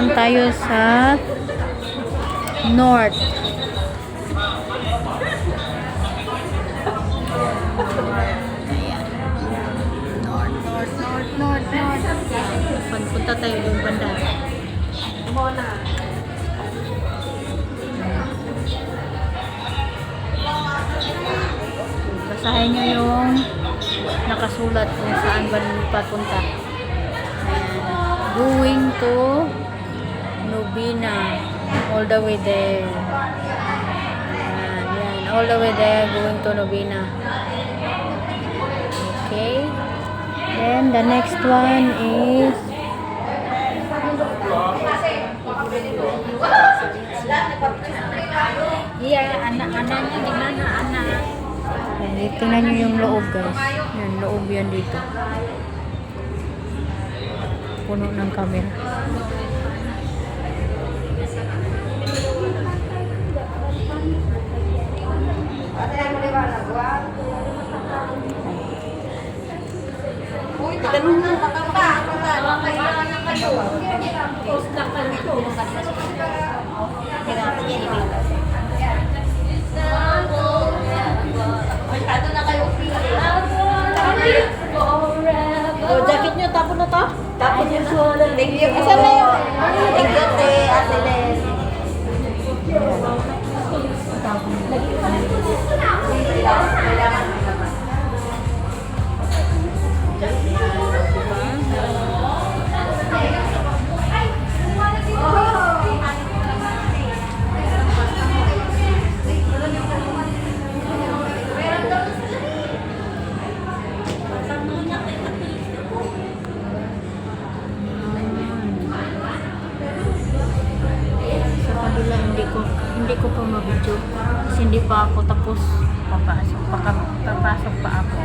naman tayo sa North. Ayan. North. Punta tayo doon banda. Basahin nyo yung nakasulat kung saan ba papunta. Going to Nubina. All the way there. Yan. All the way there. Going to Nubina. Okay. Then the next one is anak-anaknya di mana anak? Tingnan nyo yung loob, guys. Yan, loob yan dito. Puno ng camera. Oh, jacket nyo, tapon na to? Tapon yung suwalan. Thank you. Asan na yun? Thank you, Ate Les. Hindi ko pa mabidyo kasi hindi pa ako tapos papasok pa ako.